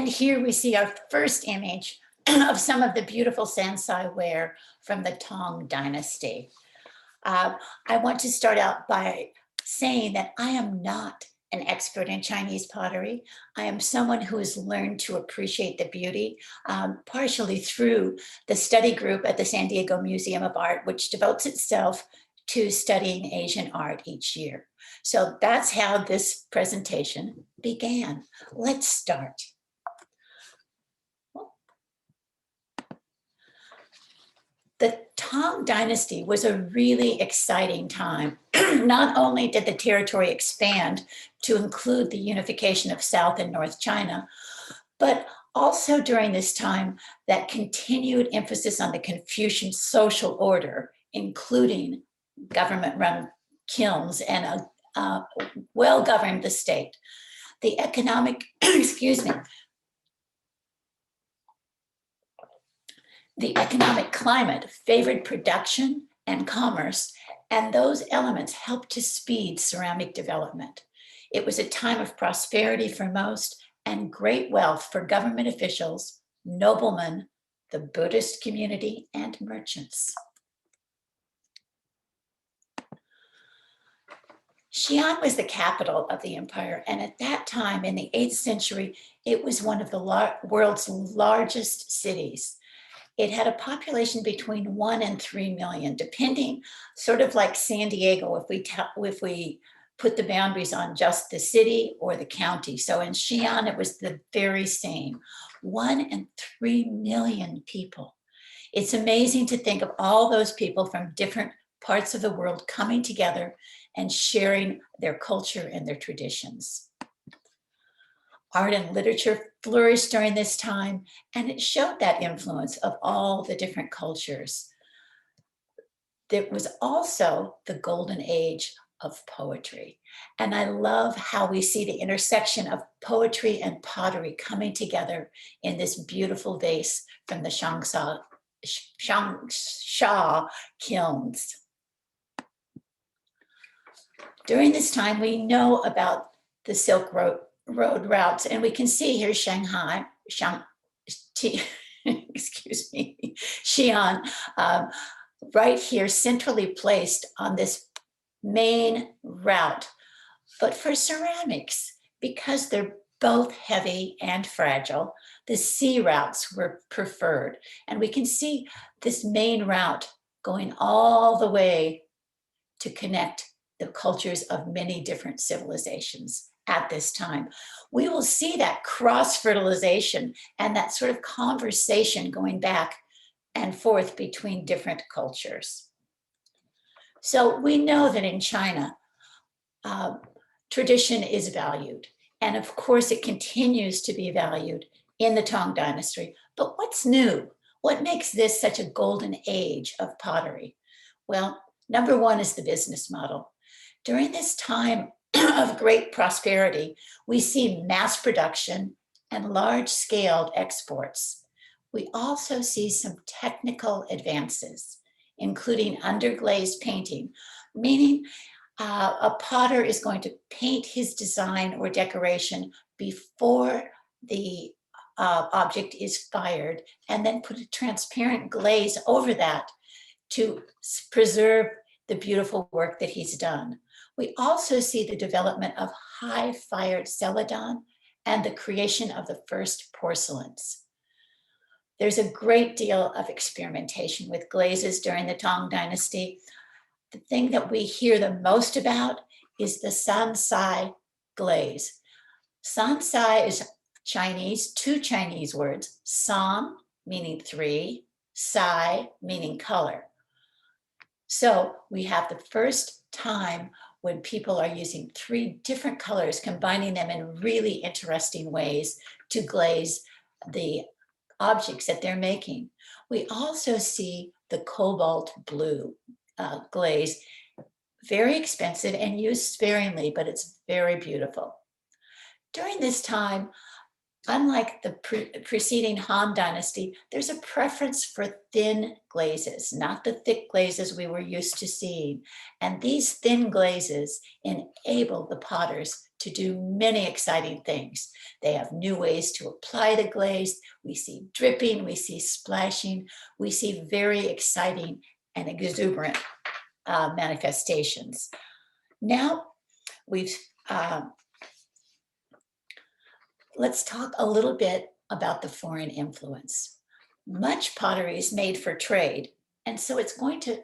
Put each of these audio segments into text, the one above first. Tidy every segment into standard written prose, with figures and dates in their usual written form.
And here we see our first image of some of the beautiful sansai ware from the Tang Dynasty. I want to start out by saying that I am not an expert in Chinese pottery. I am someone who has learned to appreciate the beauty, partially through the study group at the San Diego Museum of Art, which devotes itself to studying Asian art each year. So that's how this presentation began. Let's start. The Tang Dynasty was a really exciting time. Not only did the territory expand to include the unification of South and North China, but also during this time, that continued emphasis on the Confucian social order, including government-run kilns and a well-governed state. The economic, excuse me, the economic climate favored production and commerce, and those elements helped to speed ceramic development. It was a time of prosperity for most and great wealth for government officials, noblemen, the Buddhist community, and merchants. Xi'an was the capital of the empire, and at that time in the 8th century, it was one of the world's largest cities. It had a population between 1 and 3 million, depending, sort of like San Diego, if we put the boundaries on just the city or the county. So in Xi'an, it was the very same, 1 and 3 million people. It's amazing to think of all those people from different parts of the world coming together and sharing their culture and their traditions. Art and literature flourished during this time, and it showed that influence of all the different cultures. There was also the golden age of poetry. And I love how we see the intersection of poetry and pottery coming together in this beautiful vase from the Changsha kilns. During this time, we know about the Silk Road routes, and we can see here Xi'an, right here, centrally placed on this main route. But for ceramics, because they're both heavy and fragile, the sea routes were preferred. And we can see this main route going all the way to connect the cultures of many different civilizations at this time. We will see that cross-fertilization and that sort of conversation going back and forth between different cultures. So we know that in China, tradition is valued. And of course, it continues to be valued in the Tang Dynasty. But what's new? What makes this such a golden age of pottery? Well, number one is the business model. During this time of great prosperity, we see mass production and large-scale exports. We also see some technical advances, including underglaze painting, meaning a potter is going to paint his design or decoration before the object is fired, and then put a transparent glaze over that to preserve the beautiful work that he's done. We also see the development of high-fired Celadon and the creation of the first porcelains. There's a great deal of experimentation with glazes during the Tang Dynasty. The thing that we hear the most about is the sansai glaze. Sansai is Chinese, 2 Chinese words, san meaning 3, sai meaning color. So we have the first time when people are using 3 different colors, combining them in really interesting ways to glaze the objects that they're making. We also see the cobalt blue glaze, very expensive and used sparingly, but it's very beautiful. During this time, Unlike the preceding Han Dynasty, there's a preference for thin glazes, not the thick glazes we were used to seeing. And these thin glazes enable the potters to do many exciting things. They have new ways to apply the glaze. We see dripping, we see splashing, we see very exciting and exuberant manifestations. Now we've let's talk a little bit about the foreign influence. Much pottery is made for trade, and so it's going to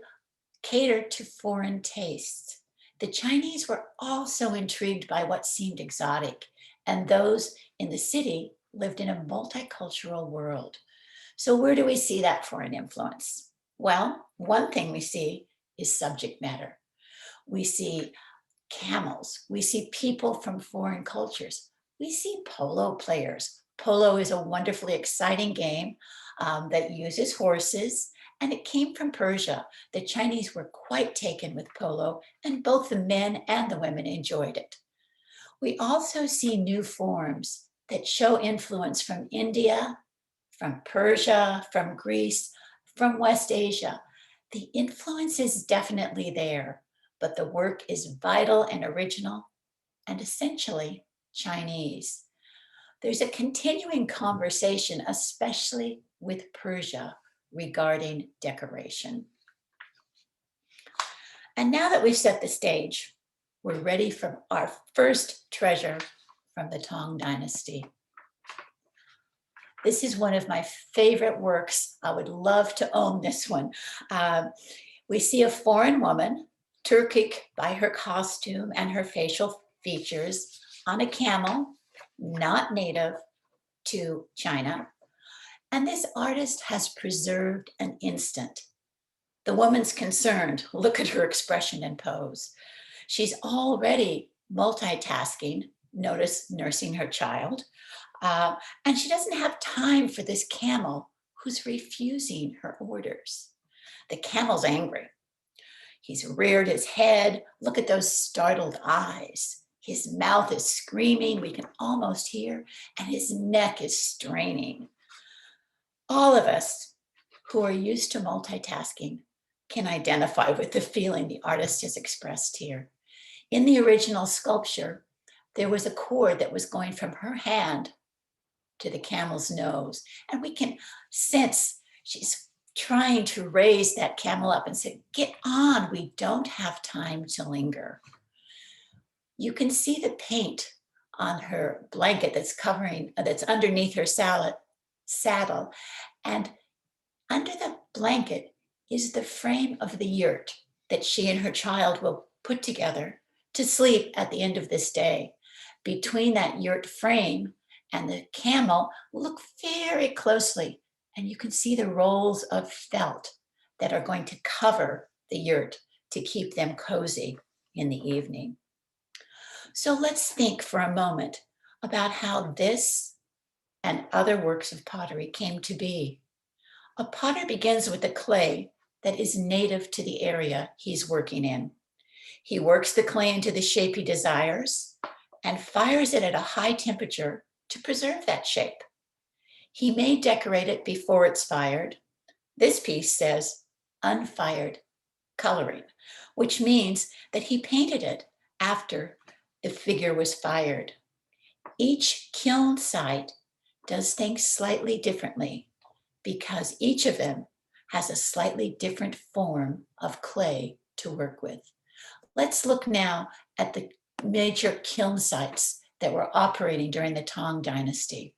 cater to foreign tastes. The Chinese were also intrigued by what seemed exotic, and those in the city lived in a multicultural world. So where do we see that foreign influence? Well, one thing we see is subject matter. We see camels. We see people from foreign cultures. We see polo players. Polo is a wonderfully exciting game that uses horses, and it came from Persia. The Chinese were quite taken with polo, and both the men and the women enjoyed it. We also see new forms that show influence from India, from Persia, from Greece, from West Asia. The influence is definitely there, but the work is vital and original and essentially Chinese. There's a continuing conversation, especially with Persia, regarding decoration. And now that we've set the stage, we're ready for our first treasure from the Tang Dynasty. This is one of my favorite works. I would love to own this one. We see a foreign woman, Turkic by her costume and her facial features, on a camel, not native to China. And this artist has preserved an instant. The woman's concerned. Look at her expression and pose. She's already multitasking, notice nursing her child. And she doesn't have time for this camel who's refusing her orders. The camel's angry. He's reared his head. Look at those startled eyes. His mouth is screaming, we can almost hear, and his neck is straining. All of us who are used to multitasking can identify with the feeling the artist has expressed here. In the original sculpture, there was a cord that was going from her hand to the camel's nose, and we can sense she's trying to raise that camel up and say, get on, we don't have time to linger. You can see the paint on her blanket that's underneath her saddle. And under the blanket is the frame of the yurt that she and her child will put together to sleep at the end of this day. Between that yurt frame and the camel, look very closely, and you can see the rolls of felt that are going to cover the yurt to keep them cozy in the evening. So let's think for a moment about how this and other works of pottery came to be. A potter begins with the clay that is native to the area he's working in. He works the clay into the shape he desires and fires it at a high temperature to preserve that shape. He may decorate it before it's fired. This piece says unfired coloring, which means that he painted it after the figure was fired. Each kiln site does things slightly differently because each of them has a slightly different form of clay to work with. Let's look now at the major kiln sites that were operating during the Tang Dynasty.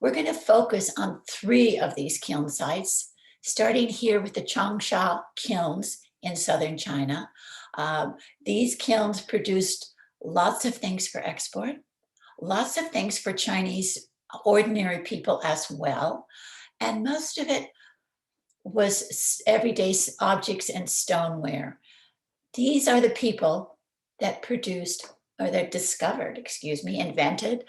We're going to focus on 3 of these kiln sites, starting here with the Changsha kilns in southern China. These kilns produced lots of things for export, lots of things for Chinese ordinary people as well, and most of it was everyday objects and stoneware. These are the people that invented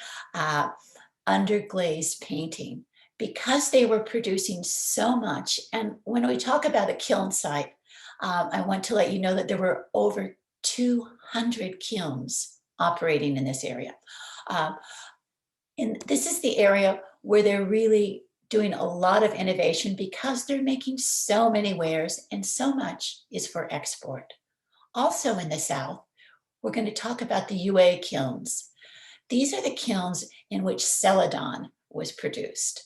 underglaze painting, because they were producing so much. And when we talk about a kiln site, I want to let you know that there were over 200 kilns operating in this area. And this is the area where they're really doing a lot of innovation because they're making so many wares and so much is for export. Also in the South, we're going to talk about the UA kilns. These are the kilns in which Celadon was produced.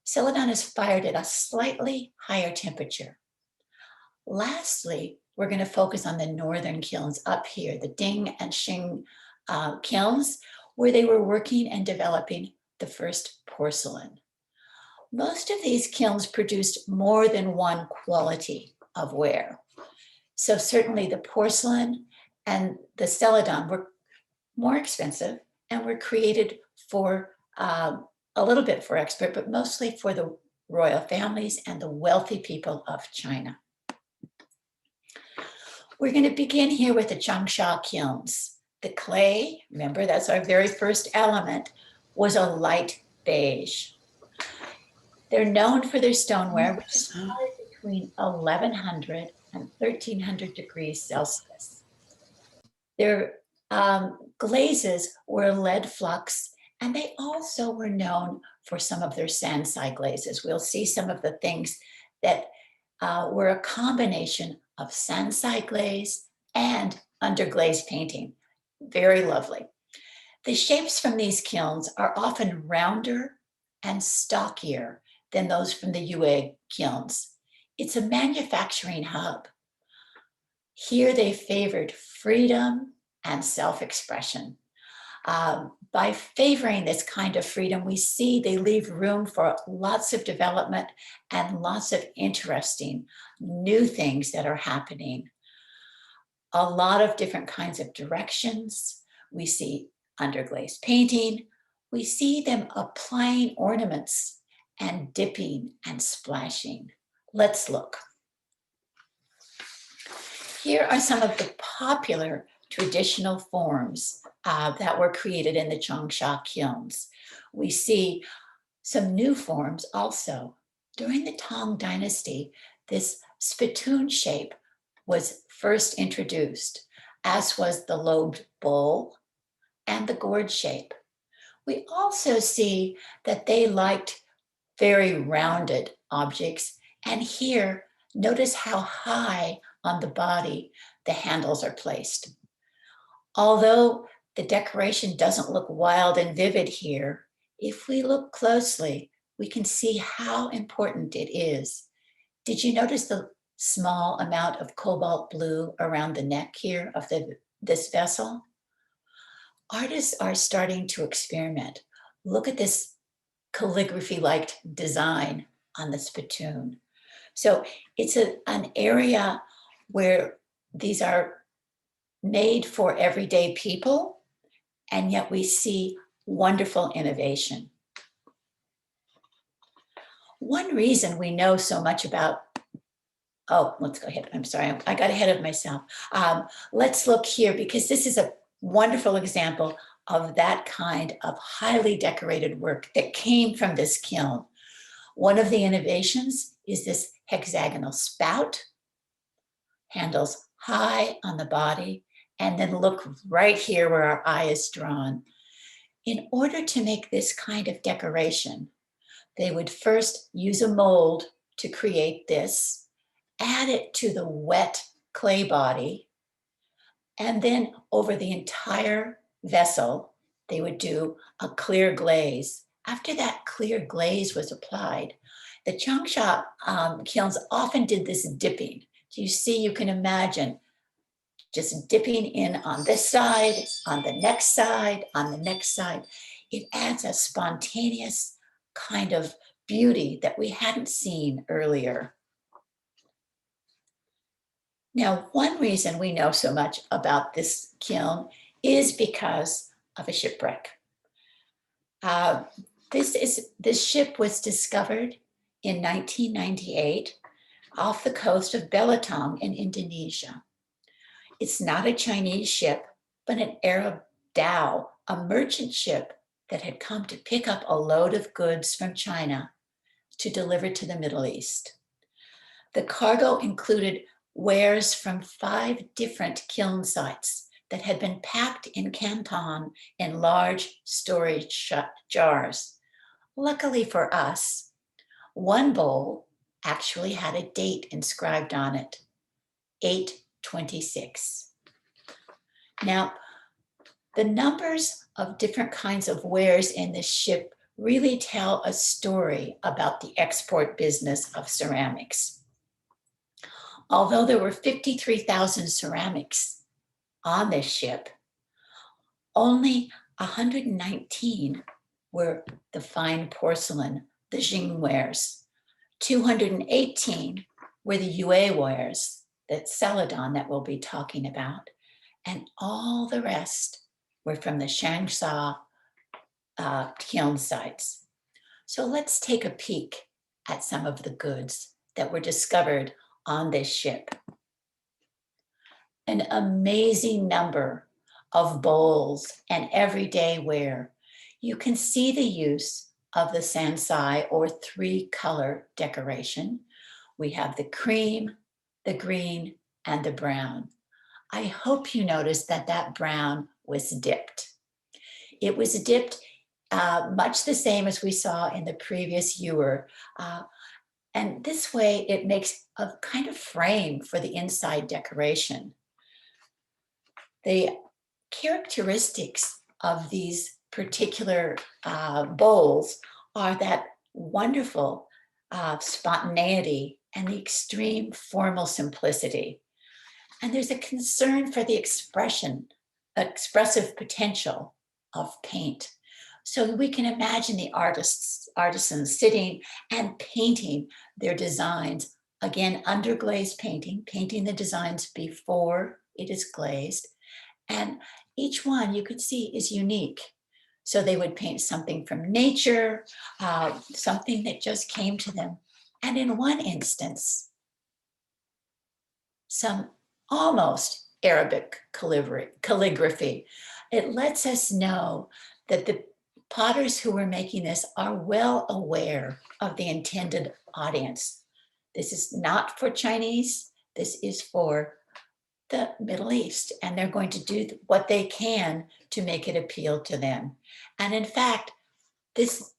Celadon is fired at a slightly higher temperature. Lastly, we're going to focus on the northern kilns up here, the Ding and Xing kilns, where they were working and developing the first porcelain. Most of these kilns produced more than one quality of ware. So certainly the porcelain and the Celadon were more expensive and were created for a little bit for export, but mostly for the royal families and the wealthy people of China. We're going to begin here with the Changsha kilns. The clay, remember that's our very first element, was a light beige. They're known for their stoneware, which is between 1100 and 1300 degrees Celsius. Their glazes were lead flux, and they also were known for some of their sand-side glazes. We'll see some of the things that were a combination of sand-side glaze and underglaze painting. Very lovely. The shapes from these kilns are often rounder and stockier than those from the UA kilns. It's a manufacturing hub. Here they favored freedom and self-expression. By favoring this kind of freedom, we see they leave room for lots of development and lots of interesting new things that are happening. A lot of different kinds of directions. We see underglaze painting. We see them applying ornaments and dipping and splashing. Let's look. Here are some of the popular traditional forms that were created in the Changsha kilns. We see some new forms also. During the Tang Dynasty, this spittoon shape was first introduced, as was the lobed bowl and the gourd shape. We also see that they liked very rounded objects, and here, notice how high on the body the handles are placed. Although the decoration doesn't look wild and vivid here, if we look closely, we can see how important it is. Did you notice the small amount of cobalt blue around the neck here of this vessel? Artists are starting to experiment. Look at this calligraphy-like design on the spittoon. So it's an area where these are made for everyday people, and yet we see wonderful innovation. One reason we know so much about, oh, let's go ahead. I'm sorry, I got ahead of myself. Let's look here because this is a wonderful example of that kind of highly decorated work that came from this kiln. One of the innovations is this hexagonal spout, handles high on the body, and then look right here where our eye is drawn. In order to make this kind of decoration, they would first use a mold to create this, add it to the wet clay body, and then over the entire vessel, they would do a clear glaze. After that clear glaze was applied, the Changsha kilns often did this dipping. You see, you can imagine just dipping in on this side, on the next side, on the next side. It adds a spontaneous kind of beauty that we hadn't seen earlier. Now, one reason we know so much about this kiln is because of a shipwreck. This ship was discovered in 1998 off the coast of Belitung in Indonesia. It's not a Chinese ship, but an Arab dhow, a merchant ship that had come to pick up a load of goods from China to deliver to the Middle East. The cargo included wares from 5 different kiln sites. that had been packed in Canton in large storage jars. Luckily for us, one bowl actually had a date inscribed on it, 826. Now, the numbers of different kinds of wares in this ship really tell a story about the export business of ceramics. Although there were 53,000 ceramics on this ship, only 119 were the fine porcelain, the Jing wares. 218 were the Yue wares, that Celadon that we'll be talking about, and all the rest were from the Changsha kiln sites. So let's take a peek at some of the goods that were discovered on this ship. An amazing number of bowls and everyday ware. You can see the use of the sansai or 3-color decoration. We have the cream, the green, and the brown. I hope you noticed that that brown was dipped. It was dipped much the same as we saw in the previous ewer. And this way it makes a kind of frame for the inside decoration. The characteristics of these particular bowls are that wonderful spontaneity and the extreme formal simplicity. And there's a concern for the expressive potential of paint. So we can imagine the artisans sitting and painting their designs, again, under glazed painting the designs before it is glazed. And each one you could see is unique. So they would paint something from nature, something that just came to them. And in one instance, some almost Arabic calligraphy. It lets us know that the potters who were making this are well aware of the intended audience. This is not for Chinese, this is for the Middle East, and they're going to do what they can to make it appeal to them. And in fact, this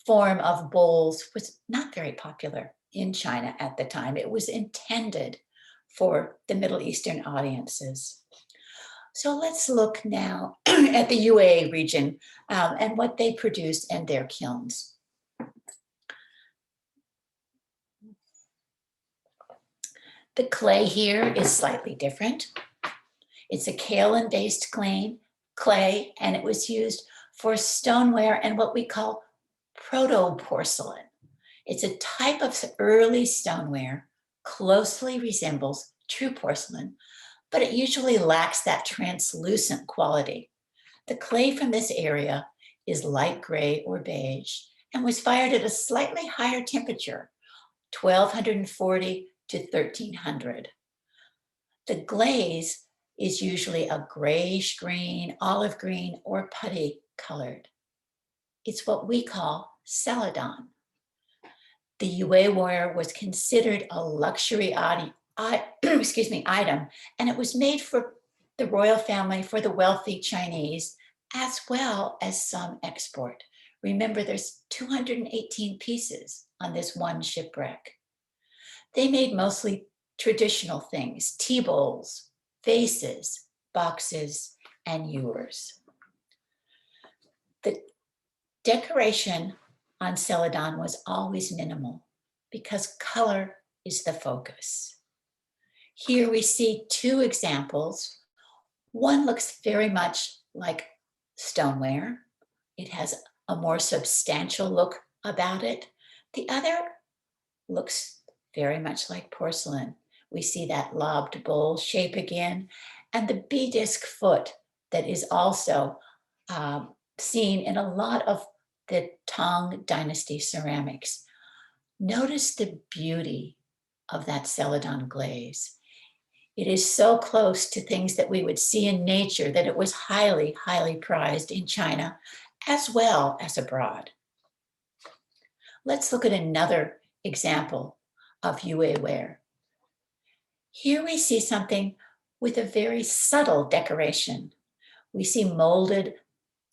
form of bowls was not very popular in China at the time. It was intended for the Middle Eastern audiences. So let's look now at the UA region and what they produced and their kilns. The clay here is slightly different. It's a kaolin-based clay, and it was used for stoneware and what we call proto-porcelain. It's a type of early stoneware, closely resembles true porcelain, but it usually lacks that translucent quality. The clay from this area is light gray or beige and was fired at a slightly higher temperature, 1240 to 1300. The glaze is usually a grayish green, olive green, or putty colored. It's what we call Celadon. The Yue ware was considered a luxury item, and it was made for the royal family, for the wealthy Chinese, as well as some export. Remember, there's 218 pieces on this one shipwreck. They made mostly traditional things, tea bowls, vases, boxes, and ewers. The decoration on Celadon was always minimal because color is the focus. Here we see 2 examples. One looks very much like stoneware. It has a more substantial look about it. The other looks very much like porcelain. We see that lobbed bowl shape again, and the B-disc foot that is also seen in a lot of the Tang Dynasty ceramics. Notice the beauty of that Celadon glaze. It is so close to things that we would see in nature that it was highly, highly prized in China as well as abroad. Let's look at another example of Yue ware. Here we see something with a very subtle decoration. We see molded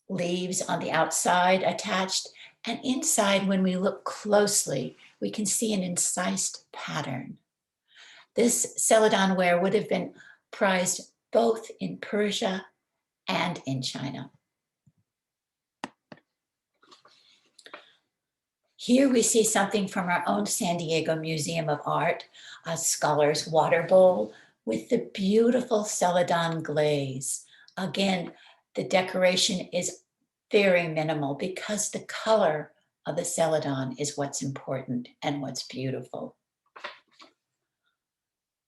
leaves on the outside attached, and inside, when we look closely, we can see an incised pattern. This Celadon ware would have been prized both in Persia and in China. Here we see something from our own San Diego Museum of Art, a scholar's water bowl with the beautiful Celadon glaze. Again, the decoration is very minimal because the color of the Celadon is what's important and what's beautiful.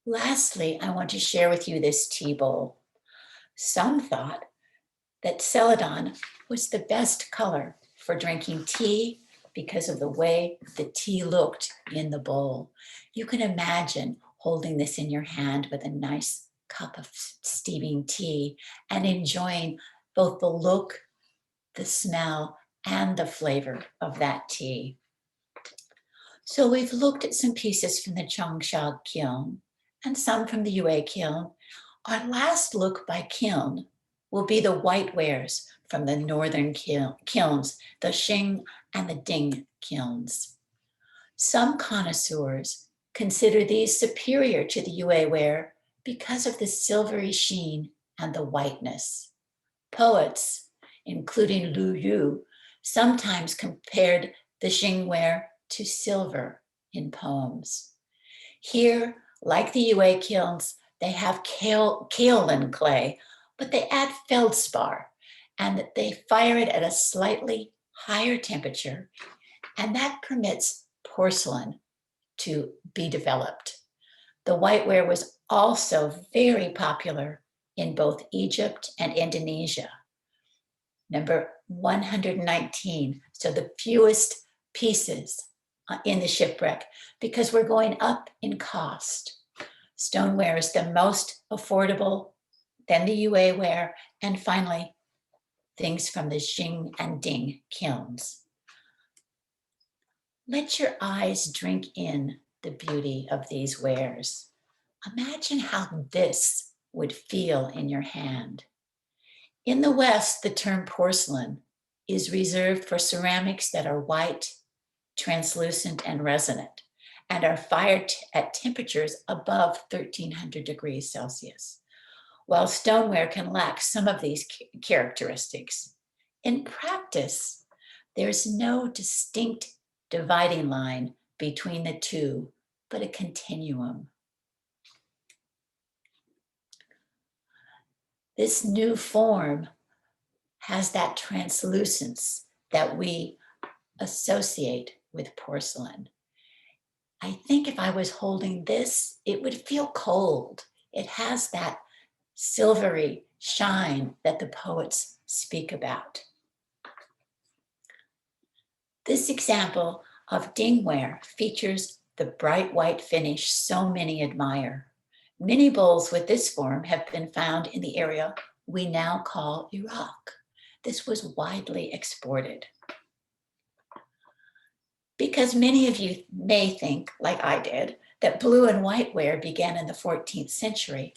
Lastly, I want to share with you this tea bowl. Some thought that Celadon was the best color for drinking tea because of the way the tea looked in the bowl. You can imagine holding this in your hand with a nice cup of steaming tea and enjoying both the look, the smell, and the flavor of that tea. So we've looked at some pieces from the Changsha kiln and some from the Yue kiln. Our last look by kiln will be the white wares from the northern kilns, the Xing and the Ding kilns. Some connoisseurs consider these superior to the Yue ware because of the silvery sheen and the whiteness. Poets, including Lu Yu, sometimes compared the Xing ware to silver in poems. Here, like the Yue kilns, they have kaolin clay, but they add feldspar, and they fire it at a slightly higher temperature, and that permits porcelain to be developed. The whiteware was also very popular in both Egypt and Indonesia. Number 119, so the fewest pieces in the shipwreck because we're going up in cost. Stoneware is the most affordable, then the Yue ware, and finally, things from the Xing and Ding kilns. Let your eyes drink in the beauty of these wares. Imagine how this would feel in your hand. In the West, the term porcelain is reserved for ceramics that are white, translucent, and resonant, and are fired at temperatures above 1300 degrees Celsius, while stoneware can lack some of these characteristics. In practice, there's no distinct dividing line between the two, but a continuum. This new form has that translucence that we associate with porcelain. I think if I was holding this, it would feel cold. It has that silvery shine that the poets speak about. This example of dingware features the bright white finish so many admire. Many bowls with this form have been found in the area we now call Iraq. This was widely exported. Because many of you may think, like I did, that blue and white ware began in the 14th century,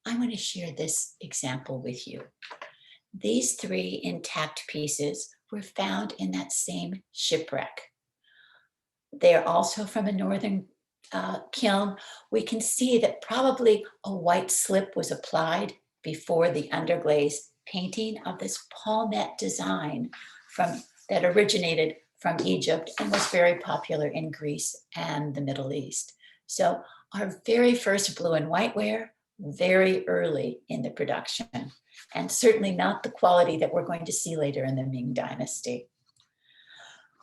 I'm going to share this example with you. These three intact pieces were found in that same shipwreck. They are also from a northern kiln. We can see that probably a white slip was applied before the underglaze painting of this palmette design that originated from Egypt and was very popular in Greece and the Middle East. So our very first blue and white ware, very early in the production, and certainly not the quality that we're going to see later in the Ming Dynasty.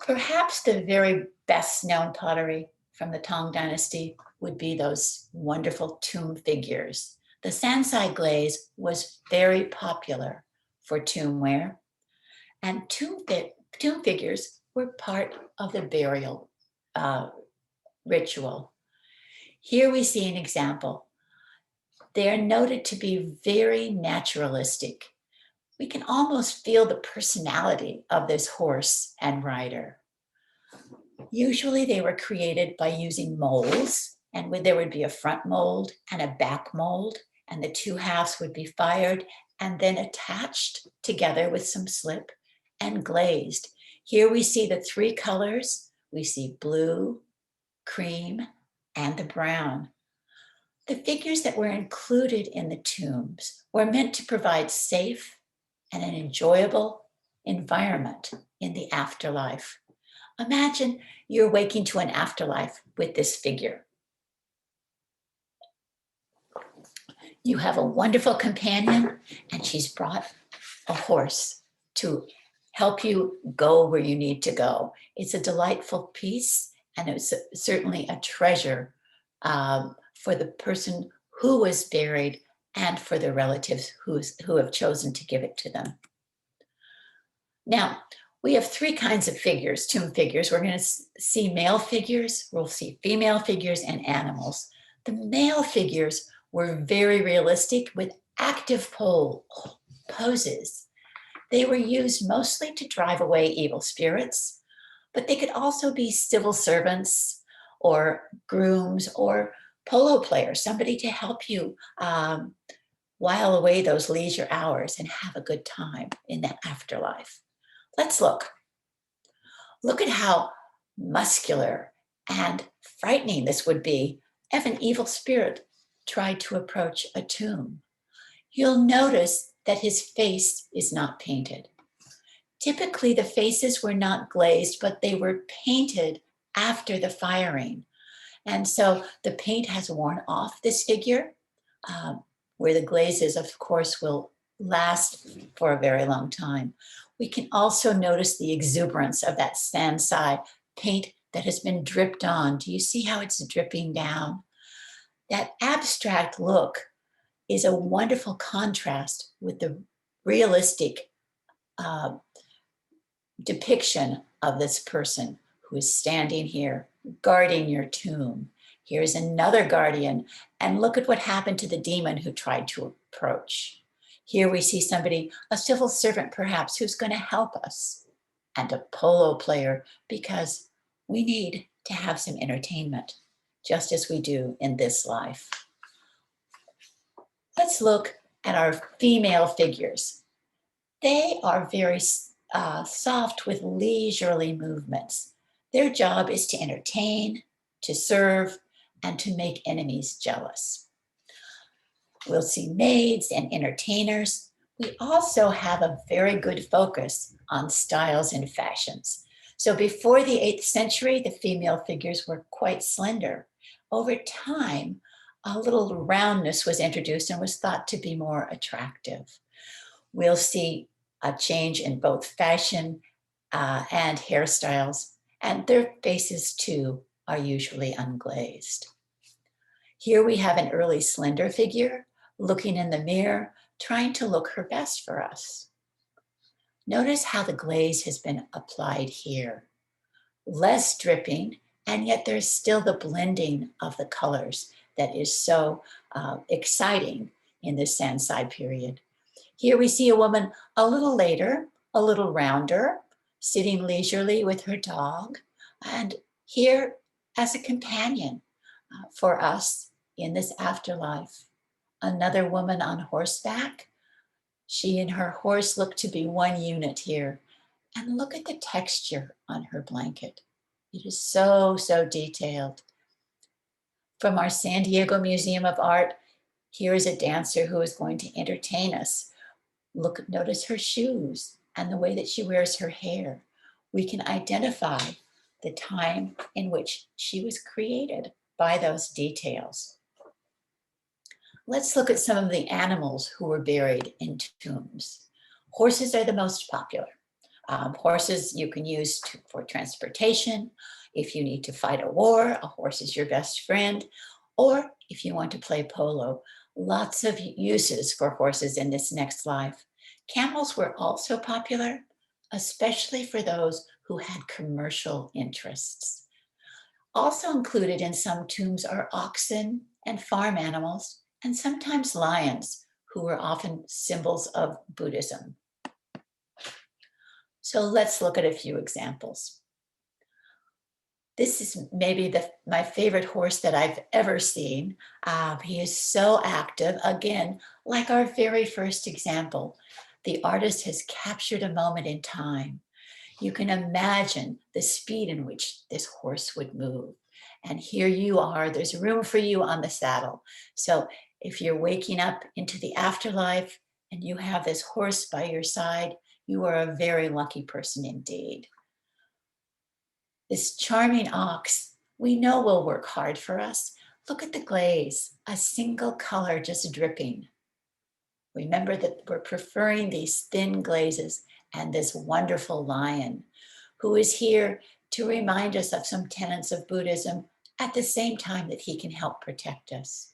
Perhaps the very best known pottery from the Tang Dynasty would be those wonderful tomb figures. The Sansai glaze was very popular for tombware, and tomb figures were part of the burial ritual. Here we see an example. They are noted to be very naturalistic. We can almost feel the personality of this horse and rider. Usually they were created by using molds, and there would be a front mold and a back mold, and the two halves would be fired and then attached together with some slip and glazed. Here we see the three colors. We see blue, cream, and the brown. The figures that were included in the tombs were meant to provide safe and an enjoyable environment in the afterlife. Imagine you're waking to an afterlife with this figure. You have a wonderful companion, and she's brought a horse to help you go where you need to go. It's a delightful piece, and it's certainly a treasure for the person who was buried and for the relatives who have chosen to give it to them. Now, we have three kinds of figures, tomb figures. We're going to see male figures, we'll see female figures, and animals. The male figures were very realistic with active poses. They were used mostly to drive away evil spirits, but they could also be civil servants or grooms or polo players, somebody to help you while away those leisure hours and have a good time in that afterlife. Let's look. Look at how muscular and frightening this would be if an evil spirit tried to approach a tomb. You'll notice that his face is not painted. Typically, the faces were not glazed, but they were painted after the firing. And so the paint has worn off this figure, where the glazes, of course, will last for a very long time. We can also notice the exuberance of that sans-serif paint that has been dripped on. Do you see how it's dripping down? That abstract look is a wonderful contrast with the realistic depiction of this person who is standing here guarding your tomb. Here's another guardian, and look at what happened to the demon who tried to approach. Here we see somebody, a civil servant perhaps, who's going to help us, and a polo player, because we need to have some entertainment, just as we do in this life. Let's look at our female figures. They are very soft with leisurely movements. Their job is to entertain, to serve, and to make enemies jealous. We'll see maids and entertainers. We also have a very good focus on styles and fashions. So before the 8th century, the female figures were quite slender. Over time, a little roundness was introduced and was thought to be more attractive. We'll see a change in both fashion and hairstyles, and their faces too are usually unglazed. Here we have an early slender figure looking in the mirror, trying to look her best for us. Notice how the glaze has been applied here. Less dripping, and yet there's still the blending of the colors that is so exciting in this sans-serif period. Here we see a woman a little later, a little rounder, sitting leisurely with her dog, and here as a companion for us in this afterlife. Another woman on horseback. She and her horse look to be one unit here. And look at the texture on her blanket. It is so, so detailed. From our San Diego Museum of Art, here is a dancer who is going to entertain us. Notice her shoes and the way that she wears her hair. We can identify the time in which she was created by those details. Let's look at some of the animals who were buried in tombs. Horses are the most popular. Horses you can use for transportation. If you need to fight a war, a horse is your best friend. Or if you want to play polo, lots of uses for horses in this next life. Camels were also popular, especially for those who had commercial interests. Also included in some tombs are oxen and farm animals, and sometimes lions, who were often symbols of Buddhism. So let's look at a few examples. This is maybe my favorite horse that I've ever seen. He is so active. Again, like our very first example, the artist has captured a moment in time. You can imagine the speed in which this horse would move. And here you are, there's room for you on the saddle. So if you're waking up into the afterlife and you have this horse by your side, you are a very lucky person indeed. This charming ox, we know will work hard for us. Look at the glaze, a single color just dripping. Remember that we're preferring these thin glazes and this wonderful lion who is here to remind us of some tenets of Buddhism at the same time that he can help protect us.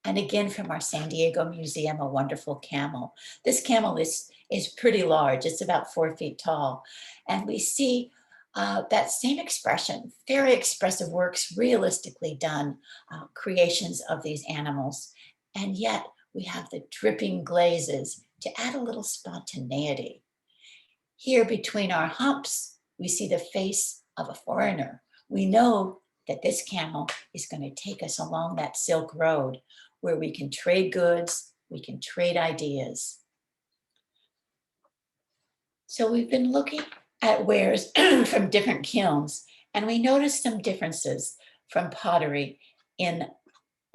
And again, from our San Diego Museum, a wonderful camel. This camel is pretty large. It's about 4 feet tall. And we see that same expression, very expressive works, realistically done creations of these animals. And yet we have the dripping glazes to add a little spontaneity. Here between our humps, we see the face of a foreigner. We know that this camel is going to take us along that Silk Road where we can trade goods, we can trade ideas. So we've been looking at wares from different kilns, and we noticed some differences from pottery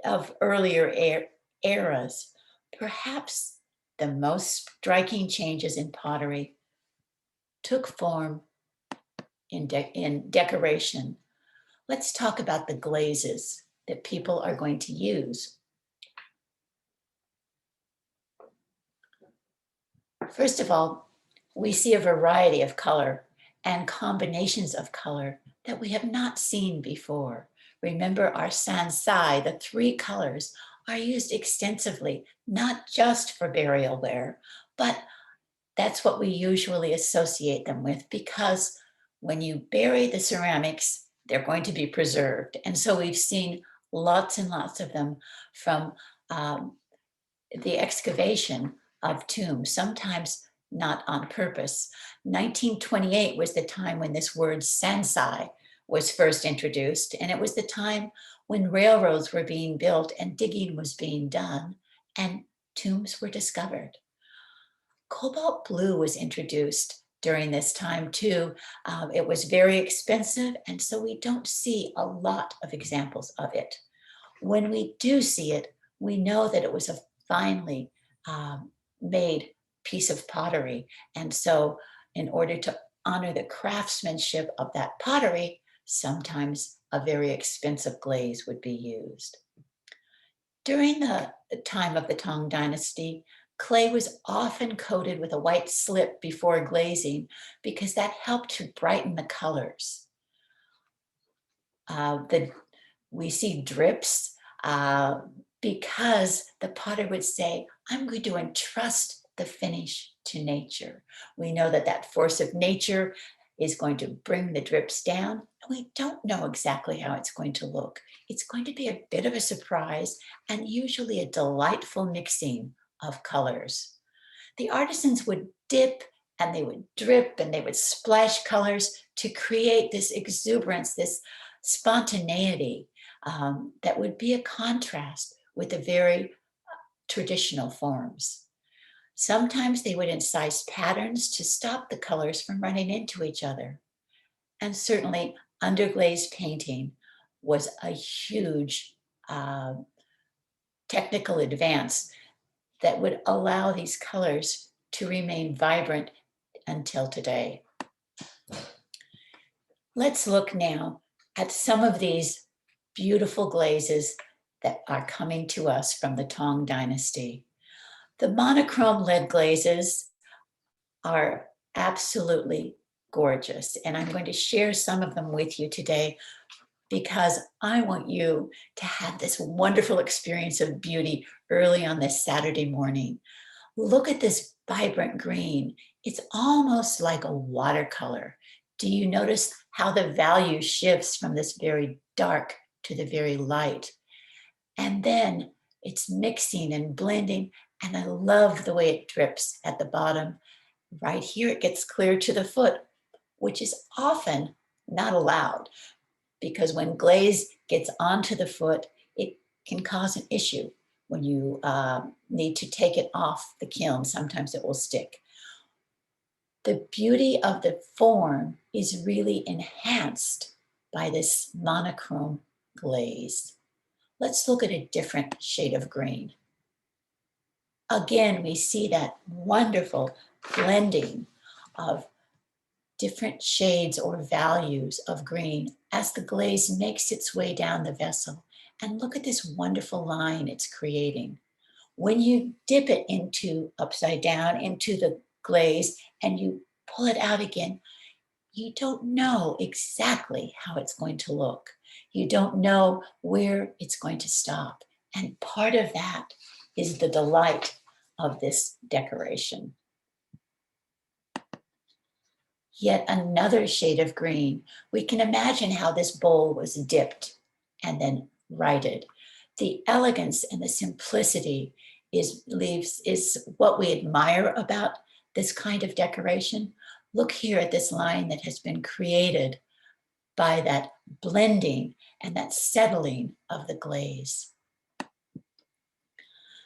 of earlier eras. Perhaps the most striking changes in pottery took form in decoration. Let's talk about the glazes that people are going to use. First of all, we see a variety of color and combinations of color that we have not seen before. Remember our sansai, the 3 colors are used extensively, not just for burial ware, but that's what we usually associate them with because when you bury the ceramics, they're going to be preserved. And so we've seen lots and lots of them from the excavation of tombs, sometimes not on purpose. 1928 was the time when this word sansai was first introduced, and it was the time when railroads were being built and digging was being done, and tombs were discovered. Cobalt blue was introduced during this time too. It was very expensive, and so we don't see a lot of examples of it. When we do see it, we know that it was a finely made piece of pottery. And so in order to honor the craftsmanship of that pottery, sometimes a very expensive glaze would be used. During the time of the Tang Dynasty, clay was often coated with a white slip before glazing because that helped to brighten the colors. We see drips because the potter would say, I'm going to entrust the finish to nature. We know that that force of nature is going to bring the drips down, and we don't know exactly how it's going to look. It's going to be a bit of a surprise and usually a delightful mixing of colors. The artisans would dip and they would drip and they would splash colors to create this exuberance, this spontaneity that would be a contrast with the very traditional forms. Sometimes they would incise patterns to stop the colors from running into each other. And certainly underglaze painting was a huge technical advance that would allow these colors to remain vibrant until today. Let's look now at some of these beautiful glazes that are coming to us from the Tang Dynasty. The monochrome lead glazes are absolutely gorgeous, and I'm going to share some of them with you today because I want you to have this wonderful experience of beauty early on this Saturday morning. Look at this vibrant green. It's almost like a watercolor. Do you notice how the value shifts from this very dark to the very light? And then it's mixing and blending, and I love the way it drips at the bottom. Right here, it gets clear to the foot, which is often not allowed. because when glaze gets onto the foot, it can cause an issue. When you need to take it off the kiln, sometimes it will stick. The beauty of the form is really enhanced by this monochrome glaze. Let's look at a different shade of green. Again, we see that wonderful blending of different shades or values of green as the glaze makes its way down the vessel. And look at this wonderful line it's creating. When you dip it into upside down into the glaze and you pull it out again, you don't know exactly how it's going to look. You don't know where it's going to stop. And part of that is the delight of this decoration. Yet another shade of green. We can imagine how this bowl was dipped and then righted. The elegance and the simplicity is what we admire about this kind of decoration. Look here at this line that has been created by that blending and that settling of the glaze.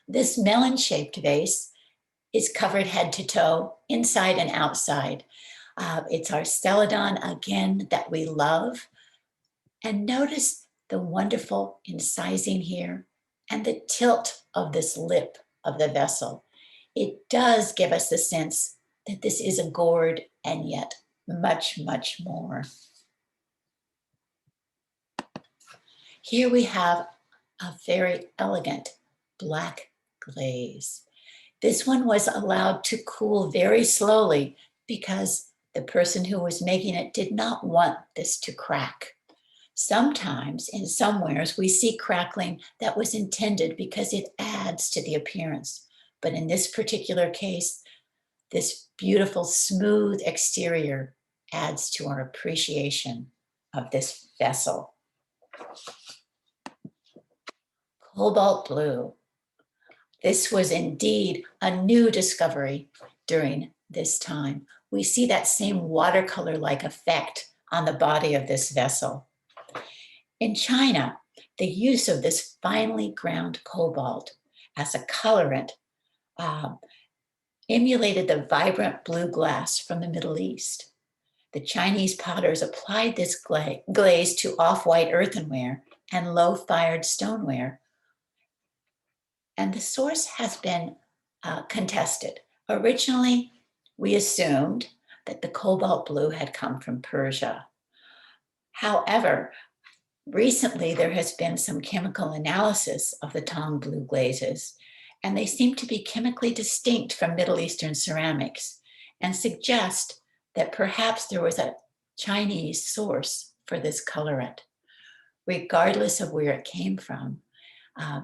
This melon-shaped vase is covered head to toe, inside and outside. It's our Celadon, again, that we love. And notice the wonderful incising here and the tilt of this lip of the vessel. It does give us the sense that this is a gourd and yet much, much more. Here we have a very elegant black glaze. This one was allowed to cool very slowly because the person who was making it did not want this to crack. Sometimes in some wares we see crackling that was intended because it adds to the appearance. But in this particular case, this beautiful smooth exterior adds to our appreciation of this vessel. Cobalt blue. This was indeed a new discovery during this time. We see that same watercolor-like effect on the body of this vessel. In China, the use of this finely ground cobalt as a colorant emulated the vibrant blue glass from the Middle East. The Chinese potters applied this glaze to off-white earthenware and low-fired stoneware. And the source has been contested. Originally, we assumed that the cobalt blue had come from Persia. However, recently there has been some chemical analysis of the Tang blue glazes, and they seem to be chemically distinct from Middle Eastern ceramics and suggest that perhaps there was a Chinese source for this colorant. Regardless of where it came from,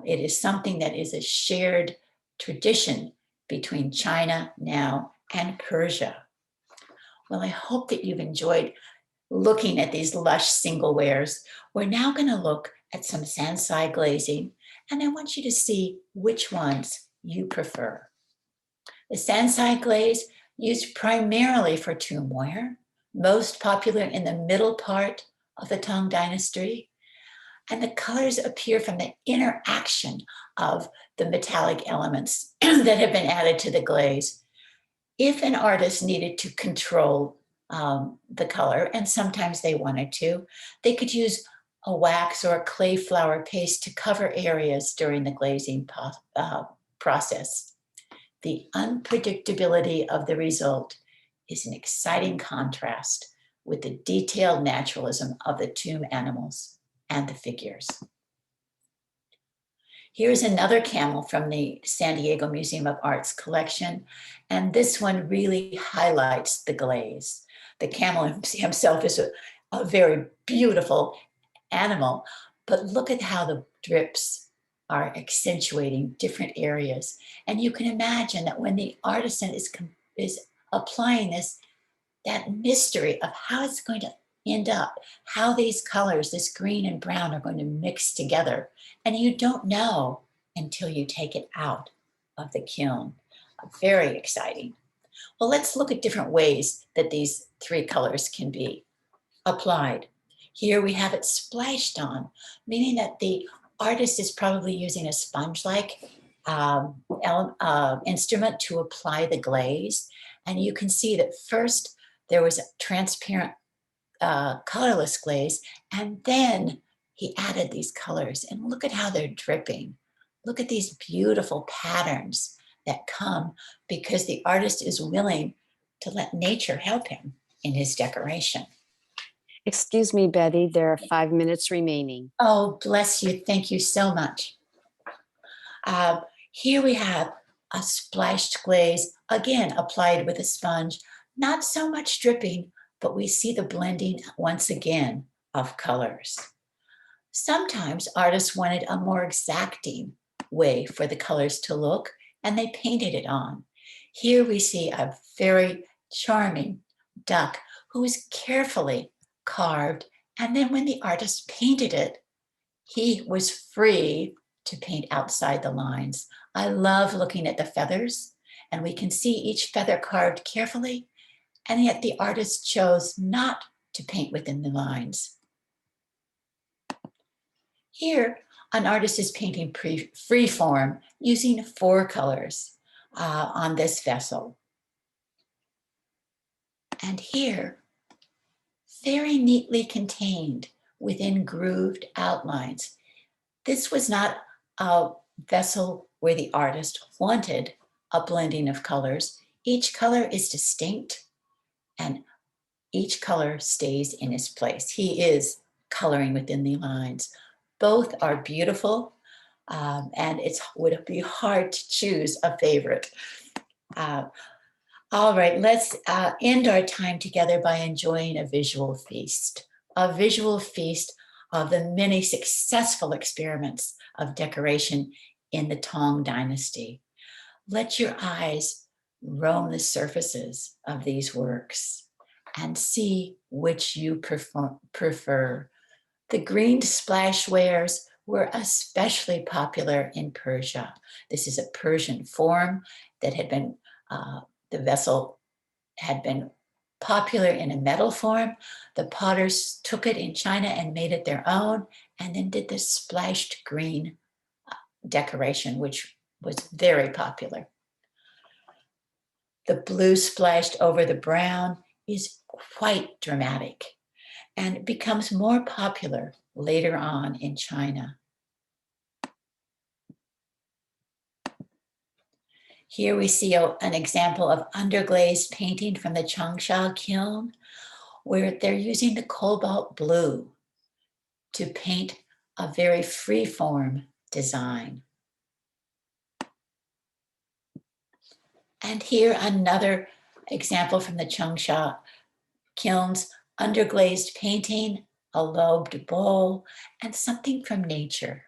it is something that is a shared tradition between China now and Persia. Well, I hope that you've enjoyed looking at these lush singlewares. We're now going to look at some sans-serre glazing, and I want you to see which ones you prefer. The sans-serre glaze, used primarily for tombware, most popular in the middle part of the Tang Dynasty, and the colors appear from the interaction of the metallic elements that have been added to the glaze. If an artist needed to control the color, and sometimes they wanted to, they could use a wax or a clay flour paste to cover areas during the glazing process. The unpredictability of the result is an exciting contrast with the detailed naturalism of the tomb animals and the figures. Here's another camel from the San Diego Museum of Art's collection, and this one really highlights the glaze. The camel himself is a very beautiful animal, but look at how the drips are accentuating different areas. And you can imagine that when the artisan is applying this, that mystery of how it's going to end up, how these colors, this green and brown, are going to mix together. And you don't know until you take it out of the kiln. Very exciting. Well, let's look at different ways that these three colors can be applied. Here we have it splashed on, meaning that the artist is probably using a sponge-like instrument to apply the glaze. And you can see that first there was a transparent colorless glaze, and then he added these colors. And look at how they're dripping. Look at these beautiful patterns that come because the artist is willing to let nature help him in his decoration. Excuse me, Betty, there are 5 minutes remaining. Oh, bless you. Thank you so much. Here we have a splashed glaze, again applied with a sponge, not so much dripping, but we see the blending once again of colors. Sometimes artists wanted a more exacting way for the colors to look, and they painted it on. Here we see a very charming duck who is carefully carved, and then when the artist painted it, he was free to paint outside the lines. I love looking at the feathers, and we can see each feather carved carefully, and yet the artist chose not to paint within the lines. Here, an artist is painting free form using 4 colors on this vessel. And here, very neatly contained within grooved outlines. This was not a vessel where the artist wanted a blending of colors. Each color is distinct and each color stays in its place. He is coloring within the lines. Both are beautiful, and it would be hard to choose a favorite. All right, let's end our time together by enjoying a visual feast of the many successful experiments of decoration in the Tang Dynasty. Let your eyes roam the surfaces of these works and see which you prefer. The green splashwares were especially popular in Persia. This is a Persian form that had been, the vessel had been popular in a metal form. The potters took it in China and made it their own, and then did this splashed green decoration, which was very popular. The blue splashed over the brown is quite dramatic, and it becomes more popular later on in China. Here we see an example of underglazed painting from the Changsha kiln, where they're using the cobalt blue to paint a very free-form design. And here another example from the Changsha kilns, underglazed painting, a lobed bowl, and something from nature.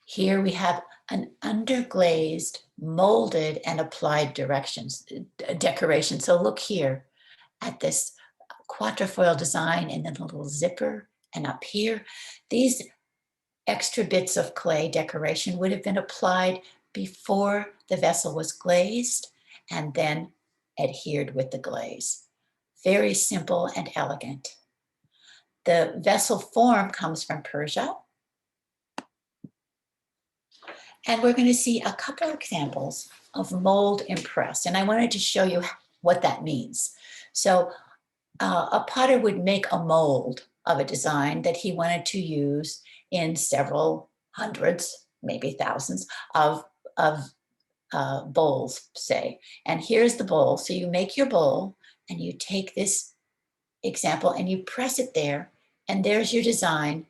Here we have an underglazed, molded, and applied decoration. So look here at this quatrefoil design and then a little zipper, and up here, these extra bits of clay decoration would have been applied before the vessel was glazed and then adhered with the glaze. Very simple and elegant. The vessel form comes from Persia. And we're going to see a couple of examples of mold impressed. And I wanted to show you what that means. So a potter would make a mold of a design that he wanted to use in several hundreds, maybe thousands of bowls, say. And here's the bowl. So you make your bowl and you take this example and you press it there, and there's your design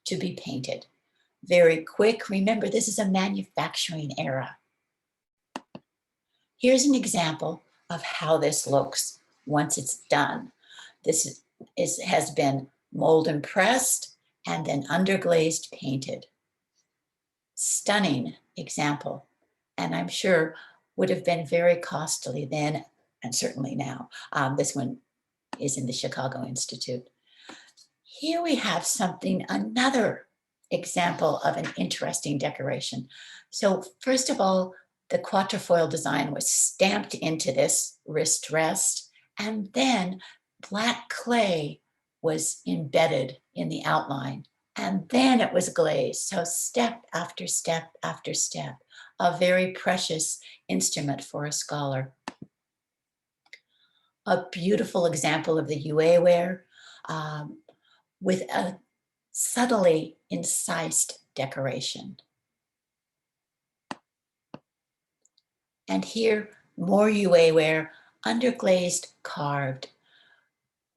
to be painted. Very quick. Remember, this is a manufacturing era. Here's an example of how this looks once it's done. This has been mold impressed and then underglazed painted. Stunning example, and I'm sure would have been very costly then and certainly now. This one is in the Chicago Institute. Here we have another example of an interesting decoration. So first of all, the quatrefoil design was stamped into this wrist rest, And then black clay was embedded in the outline. And then it was glazed. So step after step after step, a very precious instrument for a scholar. A beautiful example of the Yue ware with a subtly incised decoration. And here, more Yue ware, underglazed, carved.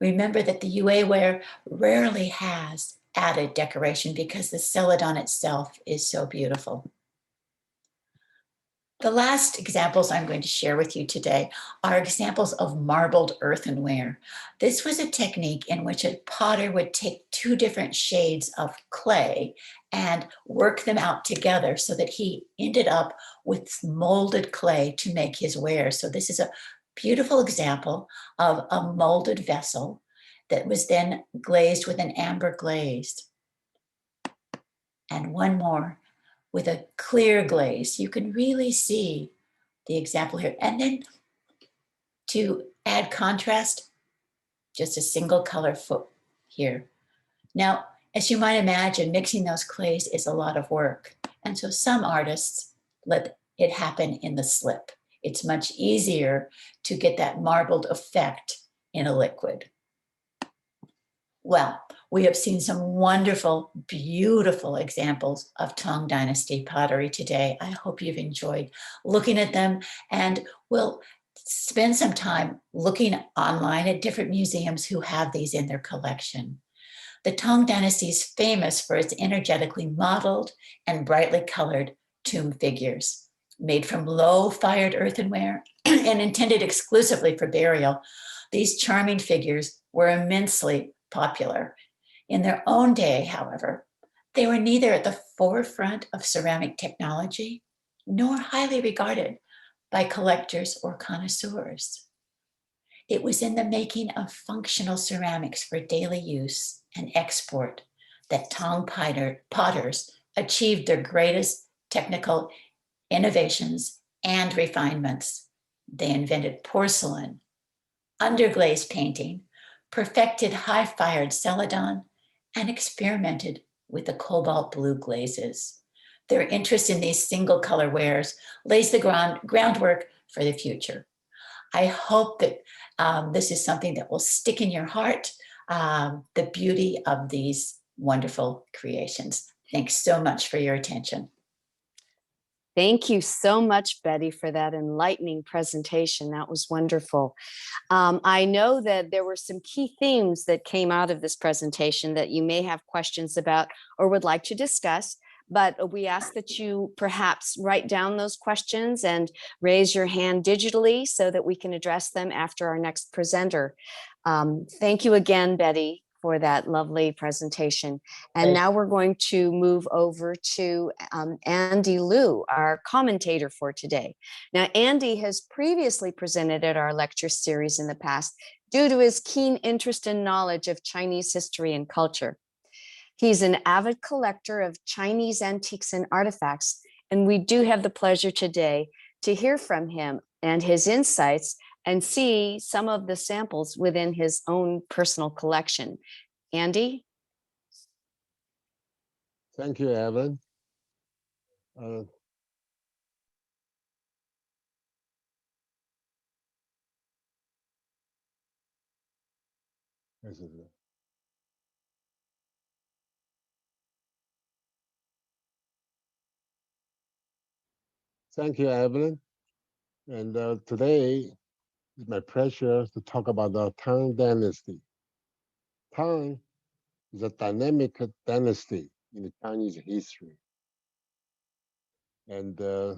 Remember that the Yue ware rarely has added decoration because the Celadon itself is so beautiful. The last examples I'm going to share with you today are examples of marbled earthenware. This was a technique in which a potter would take two different shades of clay and work them out together so that he ended up with molded clay to make his ware. So this is a beautiful example of a molded vessel that was then glazed with an amber glaze. And one more with a clear glaze. You can really see the example here. And then to add contrast, just a single color foot here. Now, as you might imagine, mixing those clays is a lot of work. And so some artists let it happen in the slip. It's much easier to get that marbled effect in a liquid. Well, we have seen some wonderful, beautiful examples of Tang Dynasty pottery today. I hope you've enjoyed looking at them, and we'll spend some time looking online at different museums who have these in their collection. The Tang Dynasty is famous for its energetically modeled and brightly colored tomb figures. Made from low-fired earthenware and intended exclusively for burial, these charming figures were immensely popular. In their own day, however, they were neither at the forefront of ceramic technology nor highly regarded by collectors or connoisseurs. It was in the making of functional ceramics for daily use and export that Tang potters achieved their greatest technical innovations and refinements. They invented porcelain, underglaze painting, perfected high-fired Celadon, and experimented with the cobalt blue glazes. Their interest in these single color wares lays the groundwork for the future. I hope that this is something that will stick in your heart, the beauty of these wonderful creations. Thanks so much for your attention. Thank you so much, Betty, for that enlightening presentation. That was wonderful. I know that there were some key themes that came out of this presentation that you may have questions about or would like to discuss, but we ask that you perhaps write down those questions and raise your hand digitally so that we can address them after our next presenter. Thank you again, Betty, for that lovely presentation. And now we're going to move over to Andy Liu, our commentator for today. Now, Andy has previously presented at our lecture series in the past due to his keen interest and knowledge of Chinese history and culture. He's an avid collector of Chinese antiques and artifacts, and we do have the pleasure today to hear from him and his insights and see some of the samples within his own personal collection. Andy? Thank you, Evelyn. Thank you, Evelyn. And today, it's my pleasure to talk about the Tang Dynasty. Tang is a dynamic dynasty in the Chinese history. And there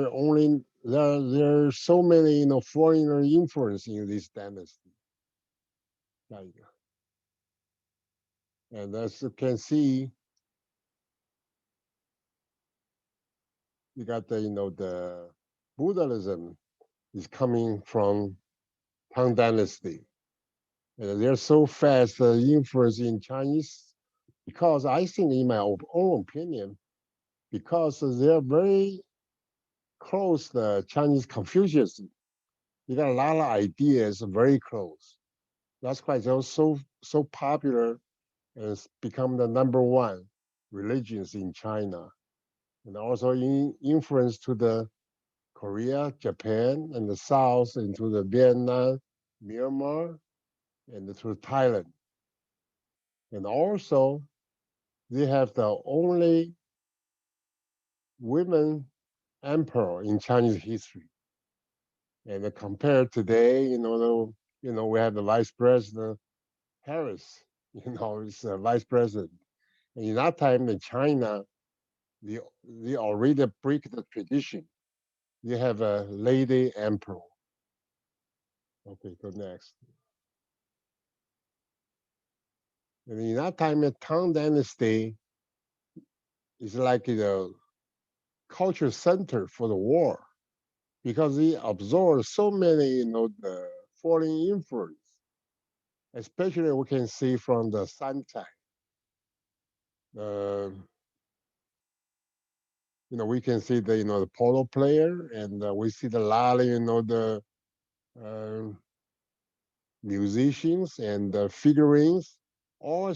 are so many foreigner influence in this dynasty. And as you can see, you got the Buddhism is coming from Tang Dynasty. And they're so fast influence in Chinese because I think, in my own opinion, because they're very close to Chinese Confucianism. You got a lot of ideas very close. That's why they're so popular and it's become the #1 religions in China, and also influence to the Korea, Japan, and the South into the Vietnam, Myanmar, and to Thailand. And also, they have the only women emperor in Chinese history. And compared today, we have the vice president Harris, is a vice president. And in that time in China, they already break the tradition. They have a lady emperor. Okay, go next. And in that time, the Tang Dynasty is like the culture center for the war because they absorb so many, the foreign influence. Especially we can see from the Santai. Uh, we can see the polo player, and we see the lot, the uh, musicians and the figurines. All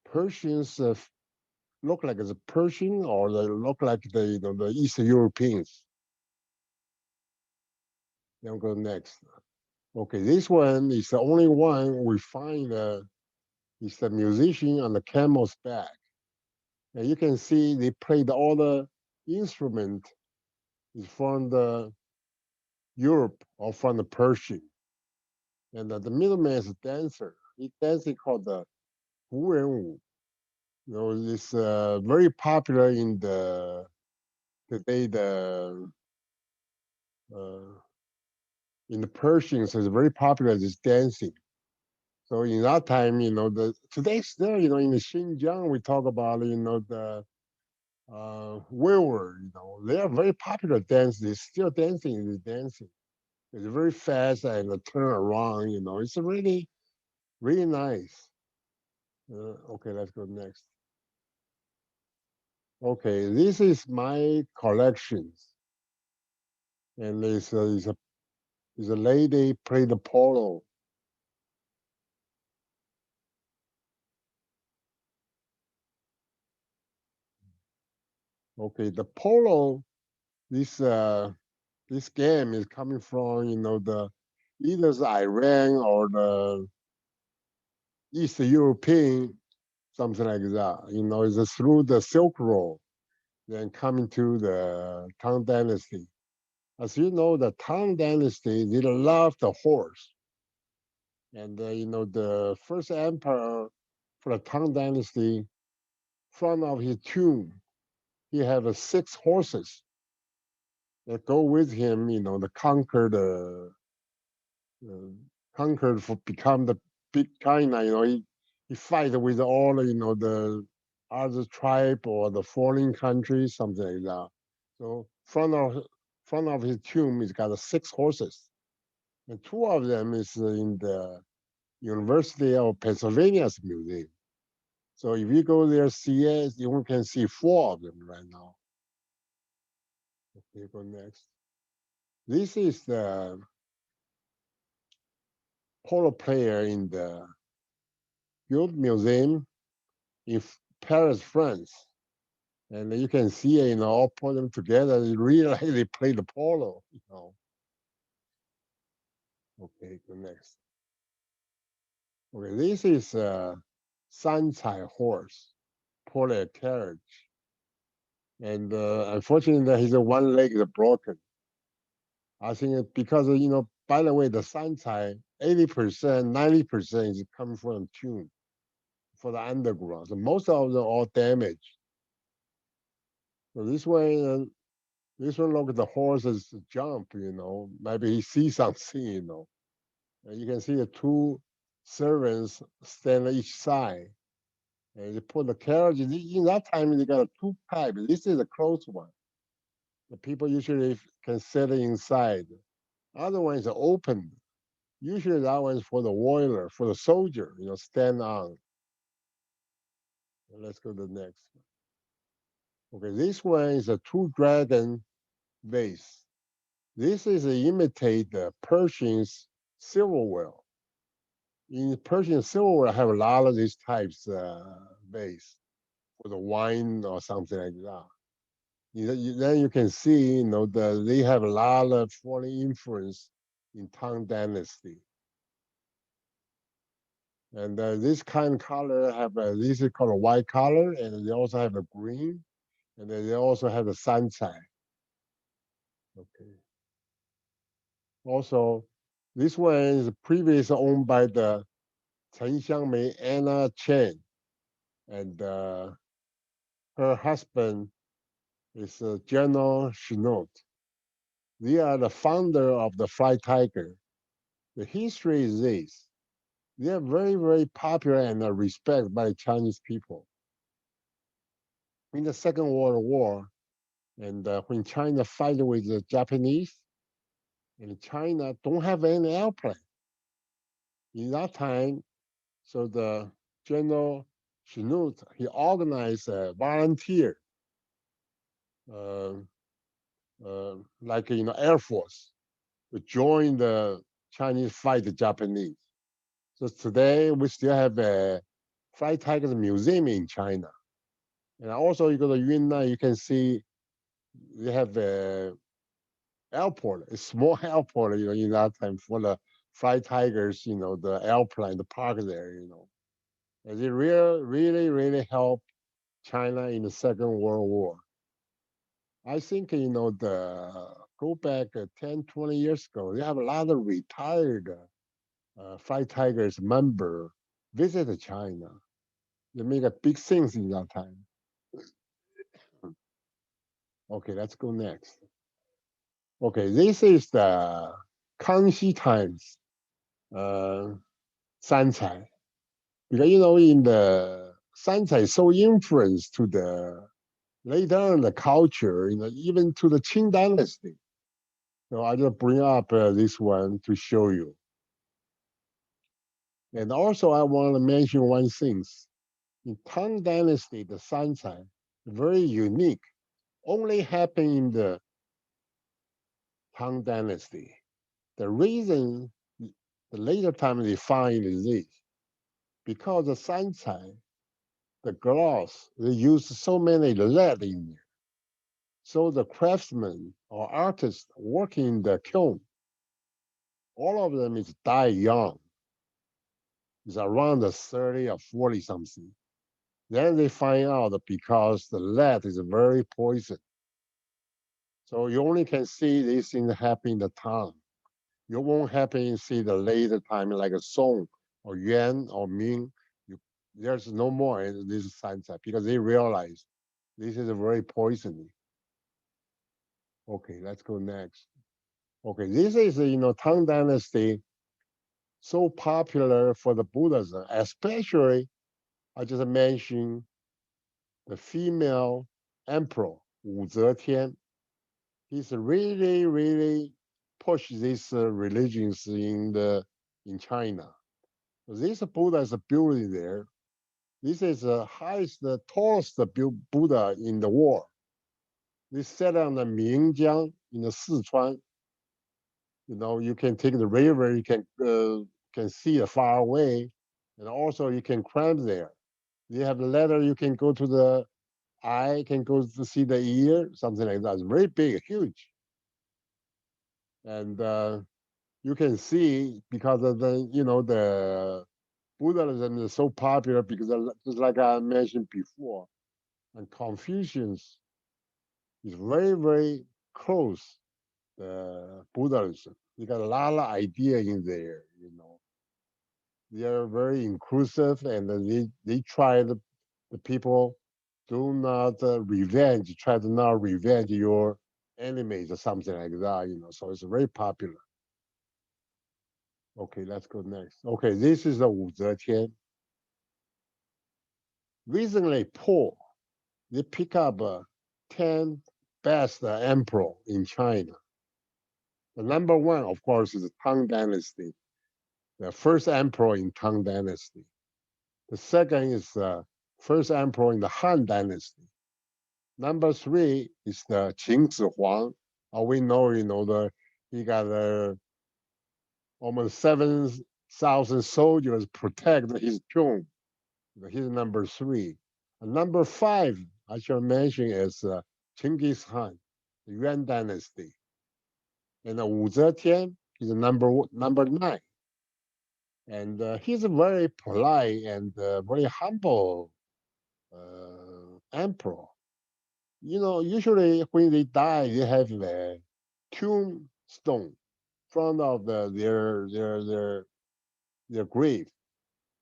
Persians look like the Persian, or they look like the East Europeans. Then go next. Okay, this one is the only one we find. Is the musician on the camel's back, and you can see they played all the instrument is from the Europe or from the Persian, and the middleman is a dancer. He dancing called the Wu Ren Wu. It's very popular in the today uh, in the Persians. It's very popular this dancing. So in that time, the today still, in the Xinjiang, we talk about, the Wewer, they are very popular dance. They're still dancing. This dancing. It's very fast and turn around. It's really, really nice. Okay, let's go next. Okay, this is my collections, and is a lady play the polo. Okay, the polo. This game is coming from the either the Iran or the East European, something like that. It's through the Silk Road, then coming to the Tang Dynasty. As you know, the Tang Dynasty, they love the horse. And, the first emperor for the Tang Dynasty, front of his tomb, he have 6 horses that go with him, to uh, conquered for become the big China. He fight with all the other tribe or the foreign countries, something like that. So front of his tomb, he's got 6 horses, and 2 of them is in the University of Pennsylvania's museum. So if you go there, see it, you can see 4 of them right now. Okay, go next. This is the polo player in the Field Museum in Paris, France. And you can see, all put them together. They really like they play the polo. Okay, go next. Okay, this is a Sanchai horse, polo carriage. And unfortunately, his one leg is broken. I think because, by the way, the Sanchai, 80%, 90% is coming from tune for the underground. So most of them are all damaged. So this one look at the horses jump, maybe he sees something, And you can see the 2 servants stand on each side. And you put the carriage, in that time they got 2 pipes. This is a closed one. The people usually can sit inside. Other ones are open. Usually that one's for the warrior, for the soldier, stand on. And let's go to the next one. Okay, this one is a 2 dragon vase. This is imitate the Persian's silverware. In Persian silverware, have a lot of these types vase for the wine or something like that. Then you can see, they have a lot of foreign influence in Tang Dynasty. And this kind of color have this is called a white color, and they also have a green, and then they also have the sunshine. Okay. Also, this one is previously owned by the Chen Xiangmei Anna Chen, and her husband is General Chinot. They are the founder of the Fly Tiger. The history is this. They are very, very popular and respected by Chinese people. In the Second World War, and when China fight with the Japanese, and China don't have any airplane. In that time, so the General Chinut, he organized a volunteer, uh, like Air Force, to join the Chinese fight the Japanese. So today we still have a Fly Tigers Museum in China. And also you go to Yunnan, you can see they have a airport, a small airport, in that time for the Fly Tigers, the airplane, the park there, And it really, really helped China in the Second World War. I think, go back 10, 20 years ago, they have a lot of retired Fly Tigers member visit China. They make a big things in that time. Okay, let's go next. Okay, this is the Kangxi times Sancai. Because in the Sancai so influenced to the later on the culture, even to the Qing dynasty. So I just bring up this one to show you. And also I want to mention one thing. In Tang Dynasty, the Sancai, very unique, only happened in the Tang Dynasty. The reason the later time they find is this, because the Sancai, the glass, they use so many lead in there. So the craftsmen or artists working in the kiln, all of them is die young. It's around the 30 or 40 something. Then they find out that because the lead is very poison. So you only can see these things happen in the town. You won't happen to see the later time like a Song or Yuan or Ming. There's no more in this science because they realize this is very poisoning. Okay, let's go next. Okay, this is Tang Dynasty, so popular for the Buddhism, especially I just mentioned the female emperor Wu Zetian. He's really, really pushed these religions in China. This Buddha is a building there. This is the highest, the tallest Buddha in the world. This set on the Mingjiang in the Sichuan. You can take the river, you can see it far away, and also you can climb there. You have the ladder, you can go to the eye, can go to see the ear, something like that. It's very big, huge. And you can see because of the Buddhism is so popular because just like I mentioned before, and Confucius is very, very close to Buddhism. You got a lot of idea in there, They are very inclusive and they try the people do not try to not revenge your enemies or something like that, So it's very popular. Okay, let's go next. Okay, this is the Wu Zetian. Recently, Paul, they pick up 10 best emperor in China. The number one, of course, is the Tang Dynasty, the first emperor in Tang Dynasty. The second is the first emperor in the Han Dynasty. Number three is the Qin Shi Huang. We know, the He got almost 7,000 soldiers protect his tomb. He's number 3. And number 5, I shall mention, is Genghis Khan, the Yuan dynasty. And Wu Zetian is number 9. And he's a very polite and very humble emperor. You know, usually when they die, they have a tombstone in front of their grave.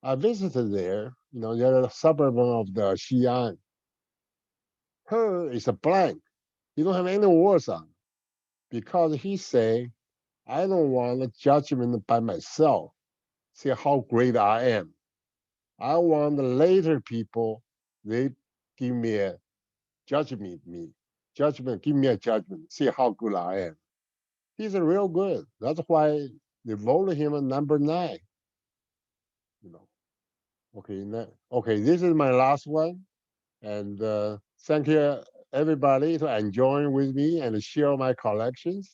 I visited there. You know, they're a suburb of the Xi'an. Her is a blank. He don't have any words on it because he say, I don't want a judgment by myself. See how great I am. I want the later people, they give me a judgment, give me a judgment. See how good I am. He's a real good. That's why they voted him at number 9. You know. Okay, this is my last one. And thank you everybody to enjoy with me and share my collections.